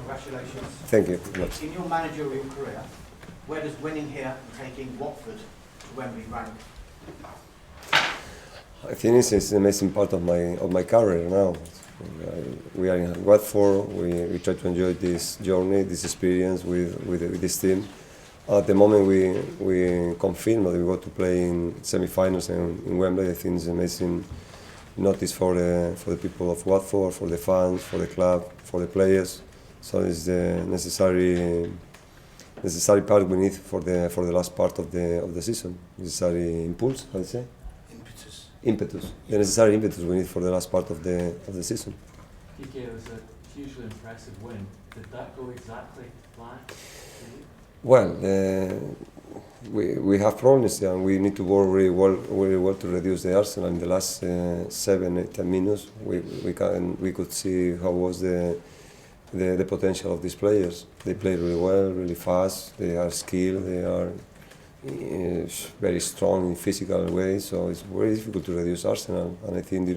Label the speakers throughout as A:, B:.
A: Congratulations.
B: Thank you.
A: In your managerial career, where does winning here and taking Watford to Wembley rank?
B: I think it's an amazing part of my career now. We are in Watford. We try to enjoy this journey, this experience with this team. At the moment, we confirm that we go to play in semi-finals in Wembley. I think it's amazing notice for the people of Watford, for the fans, for the club, for the players. So it's the necessary part we need for the last part of the season. Necessary impulse, how do you say? Impetus. The necessary impetus we need for the last part of the season.
C: Quique, it was a hugely impressive win. Did that go exactly to plan?
B: Well, we have problems and we need to work really well to reduce the Arsenal. In the last 7-10 minutes, we could see how was the potential of these players. They play really well, really fast. They are skilled. They are very strong in physical way. So it's very difficult to reduce Arsenal. And I think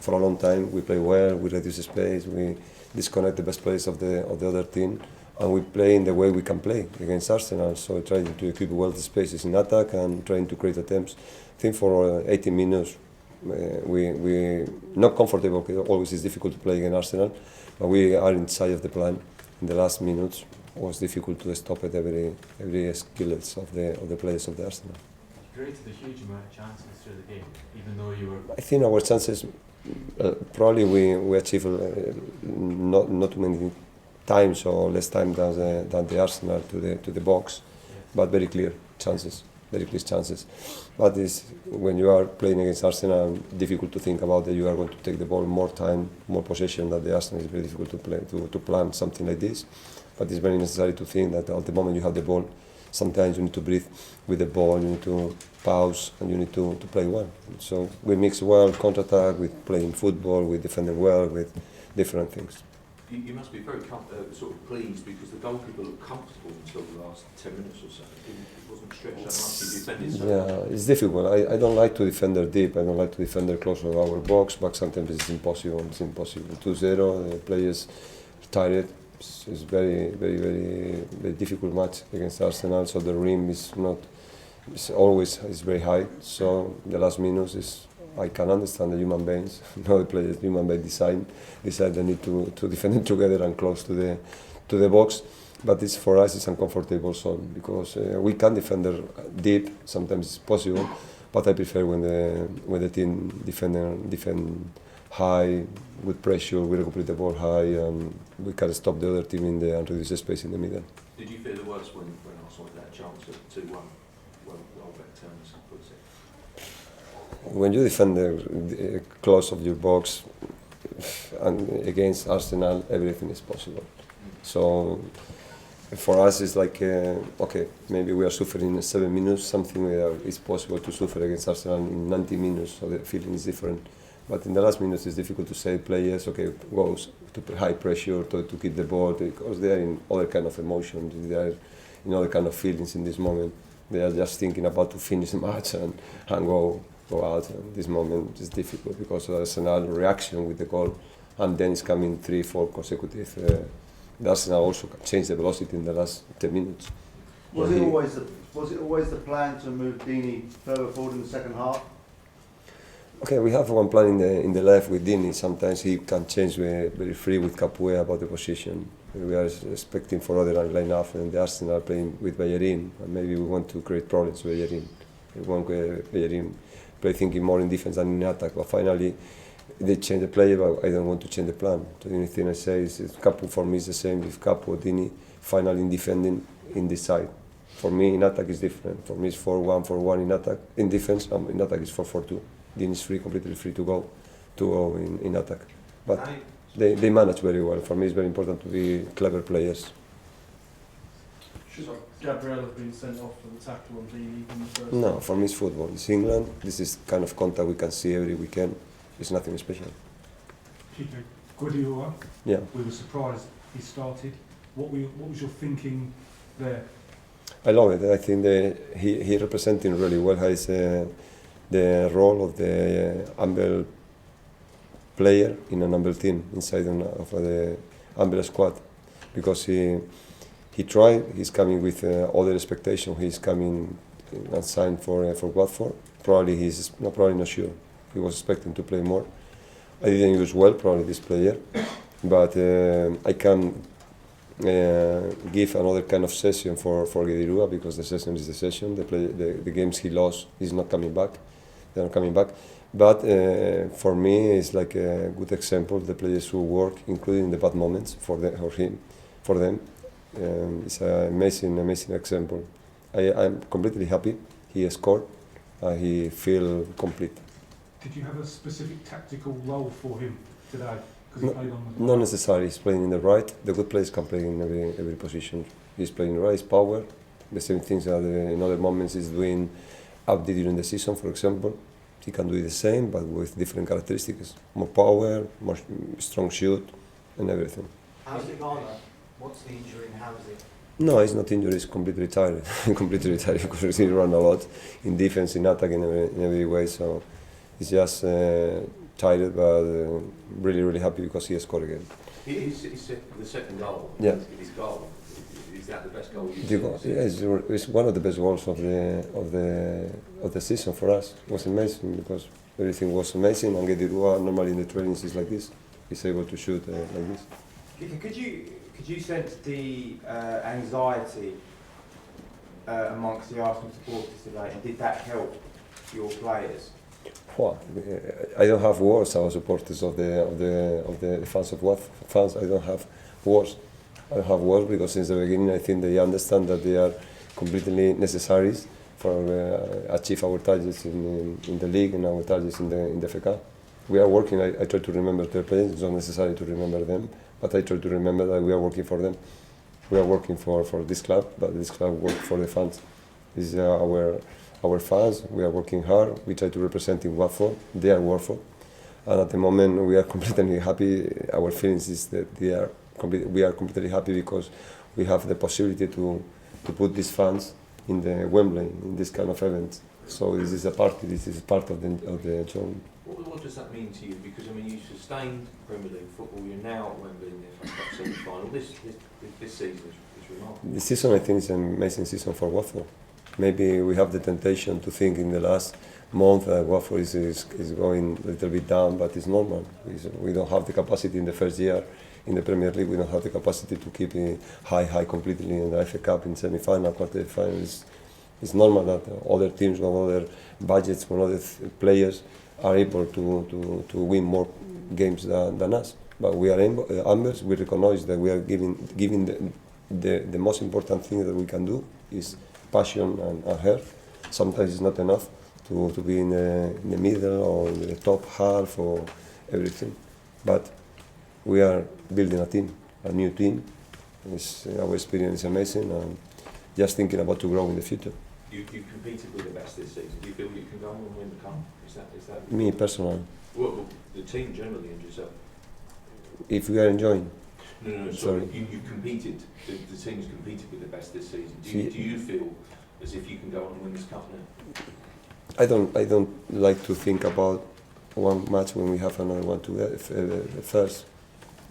B: for a long time we play well. We reduce space. We disconnect the best players of the other team. And we play in the way we can play against Arsenal. So trying to keep well the spaces in attack and trying to create attempts. I think for 80 minutes we not comfortable. Always it's difficult to play against Arsenal, but we are inside of the plan. In the last minutes it was difficult to stop it every skills of the players of the Arsenal.
C: You created a huge amount of chances through the game, even though you were.
B: I think our chances probably we achieved not too many times or less time than the Arsenal to the box, but very clear chances. But when you are playing against Arsenal, difficult to think about that you are going to take the ball more time, more possession than the Arsenal. It's very difficult to plan something like this. But it's very necessary to think that at the moment you have the ball, sometimes you need to breathe with the ball, you need to pause, and you need to play well. So we mix well counter-attack with playing football, with defending well, with different things.
D: You must be very sort of pleased because the goalkeeper looked comfortable until the last 10 minutes or so. It wasn't stretched that much. He defended so
B: Yeah, it's difficult. I don't like to defend there deep. I don't like to defend there close to our box, but sometimes it's impossible. 2-0, the players are tired. It's very difficult match against Arsenal. So the rim is always very high. So the last minutes is. I can understand the human beings, the players, human being decide they need to defend it together and close to the box. But for us it's uncomfortable zone because we can defend deep. Sometimes it's possible, but I prefer when the team defend high with pressure. We recuperate the ball high and we can stop the other team and reduce the space in the middle.
D: Did you feel the worst when Arsenal had that chance at 2-1? Well, terms,
B: when you defend the close of your box and against Arsenal, everything is possible. So for us, it's like okay, maybe we are suffering in 7 minutes. Something is possible to suffer against Arsenal in 90 minutes. So the feeling is different. But in the last minutes, it's difficult to say players goes to high pressure to keep the ball because they are in other kind of emotions. They are in other kind of feelings in this moment. They are just thinking about to finish the match and go out. And this moment is difficult because there's another reaction with the goal, and then it's coming 3-4 consecutive. The Arsenal also changed the velocity in the last 10 minutes.
E: Was it always the plan to move Dini further forward in the second half?
B: Okay, we have one plan in the left with Dini. Sometimes he can change very free with Capoue about the position. We are expecting for other line up and the Arsenal playing with Bellerin, and maybe we want to create problems with Bellerin. We want Bellerin play thinking more in defense than in attack, but finally they change the player, but I don't want to change the plan. So the only thing I say is Capoue for me is the same with Capoue, Dini, finally in defending in this side. For me in attack is different. For me it's 4-1-4-1 in attack. In defense, in attack is 4-4-2. Dini is completely free to go in attack. But they manage very well. For me it's very important to be clever players.
F: Should Gabriel have been sent off for the tackle on Dini in the first?
B: No, for me it's football. It's England. This is kind of contact we can see every weekend. It's nothing special.
G: Quique, Guardiola.
B: Yeah.
G: We were surprised he started. What was your thinking there?
B: I love it. I think he representing really well his the role of the humble player in an humble team inside of the humble squad. because he tried. He's coming with other expectation. He's coming and signed for Watford. Probably not sure. He was expecting to play more. I didn't use well probably this player, but I can give another kind of session for Guedirua, because the session is the session. The games he lost, he's not coming back. They're not coming back. But for me, it's like a good example. The players who work, including the bad moments for them. It's an amazing example. I'm completely happy. He scored. He feel complete.
G: Did you have a specific tactical role for him today? Because
B: No,
G: he played on the
B: not necessarily. He's playing in the right. The good players can play in every position. He's playing in the right. His power. The same things that in other moments he's doing up during the season, for example. He can do the same, but with different characteristics. More power, more strong shoot, and everything.
A: How's it gone? What's the injury and how is it?
B: No, he's not injured. He's completely retired. Completely retired because he run a lot in defense, in attack, in every way. So he's just tired, but really happy because he scored again.
D: The second goal.
B: Yeah.
D: His goal. Is that the best goal you've
B: Yeah,
D: seen?
B: it's one of the best goals of the season for us. It was amazing because everything was amazing. And Guedirua normally in the trainings is like this. He's able to shoot like this.
H: Could you sense the anxiety amongst the Arsenal supporters today, and did that help your players?
B: Wow. I don't have words. Our supporters of the fans of Watford fans. I don't have words. I don't have words because since the beginning I think they understand that they are completely necessary for achieve our targets in the league and our targets in the FA Cup. We are working. I try to remember their players. It's not necessary to remember them, but I try to remember that we are working for them. We are working for this club, but this club works for the fans. This is our fans. We are working hard. We try to represent in Watford. They are Watford, and at the moment we are completely happy. Our feelings is that we are completely happy because we have the possibility to put these fans in the Wembley in this kind of event. So this is a party. This is part of the job.
D: What does that mean to you? Because I mean, you sustained Premier League football. You're now at Wembley in the FA Cup semi-final. This season is remarkable.
B: This season, I think, is an amazing season for Watford. Maybe we have the temptation to think in the last month Watford is going a little bit down, but it's normal. We don't have the capacity in the first year in the Premier League. We don't have the capacity to keep it high completely in the FA Cup in semi-final, quarter-final. It's normal that other teams with other budgets, with other players are able to win more games than us. But we are ambers. We recognize that we are giving the most important thing that we can do is passion and heart. Sometimes it's not enough to be in the middle or in the top half or everything. But we are building a new team. Our experience is amazing, and just thinking about to grow in the future.
D: You competed with the best this season. Do you feel you can go on and win the cup? Is that
B: Me personally,
D: well, the team generally and yourself?
B: if we are enjoying,
D: No, sorry. You competed. The team's competed with the best this season. Do you feel as if you can go on and win this cup now?
B: I don't like to think about one match when we have another one to first.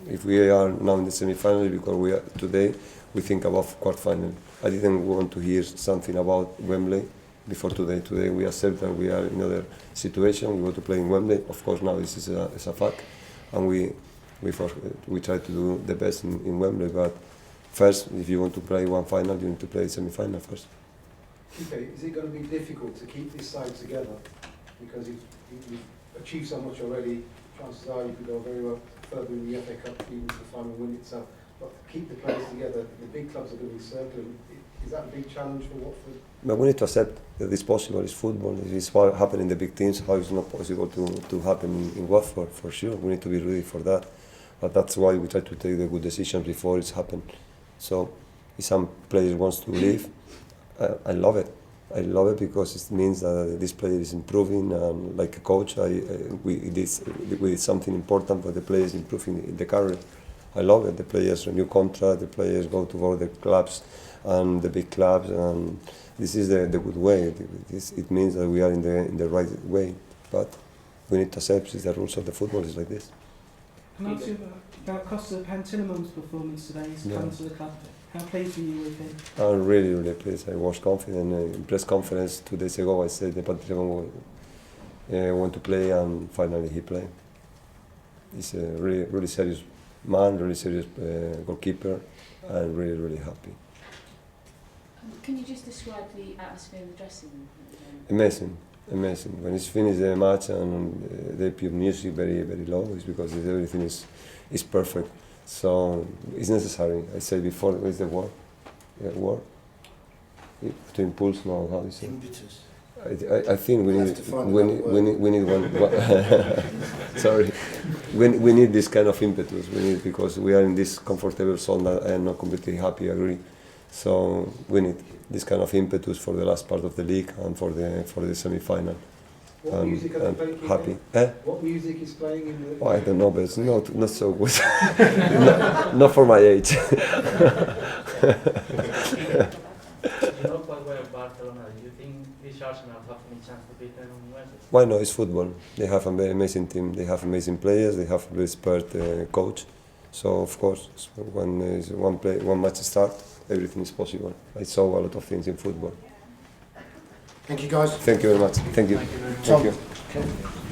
B: If we are now in the semi-final, because today we think about quarter-final. I didn't want to hear something about Wembley before today. Today we accept that we are in another situation. We want to play in Wembley. Of course, now this is a fact, and we try to do the best in Wembley. But first, if you want to play one final, you need to play semi-final first.
I: Quique, is it going to be difficult to keep this side together? Because you've achieved so much already. Chances are you could go very well further in the FA Cup, even to the final win itself. But to keep the players together, the big clubs are going to be circling. Is that a big challenge for Watford?
B: But we need to accept that it's possible. It's football. It's what happens in the big teams. How it's not possible to happen in Watford, for sure. We need to be ready for that. But that's why we try to take the good decisions before it's happened. So if some players wants to leave, I love it. I love it because it means that this player is improving, and like a coach, we did something important for the players improving in the career. I love it. The players renew contract, the players go to other clubs and the big clubs, and this is the good way. It means that we are in the right way, but we need to accept the rules of the football is like this.
J: Can I ask you about Costa Pantilimum's performance today? He's come to the club. How pleased were you with him?
B: I'm really, really pleased. I was confident. In press conference 2 days ago, I said the Pantilimum want to play, and finally he played. He's a really, really serious man, really serious goalkeeper, and really, really happy.
K: Can you just describe the atmosphere in the dressing room?
B: Amazing, amazing. When it's finished the match and they put music very, very low, it's because everything is perfect. So it's necessary. I said before, what is the word? Word? To impulse, no, how do you say?
A: Impetus.
B: I think we need one. Sorry, we need this kind of impetus. We need, because we are in this comfortable zone that I am not completely happy. I agree. So we need this kind of impetus for the last part of the league and for the semi-final.
I: What music are they playing?
B: Happy.
I: What music is playing in the?
B: Oh, I don't know, but it's not so good. not for my age.
L: You know quite well Barcelona. Do you think this Arsenal have any chance to beat them on Wednesday?
B: Why not? It's football. They have a very amazing team. They have amazing players. They have a very expert coach. So of course, when one match starts, everything is possible. I saw a lot of things in football.
M: Thank you, guys.
B: Thank you very much. Thank you.
A: Thank you very much.
B: Thank you.
M: Okay.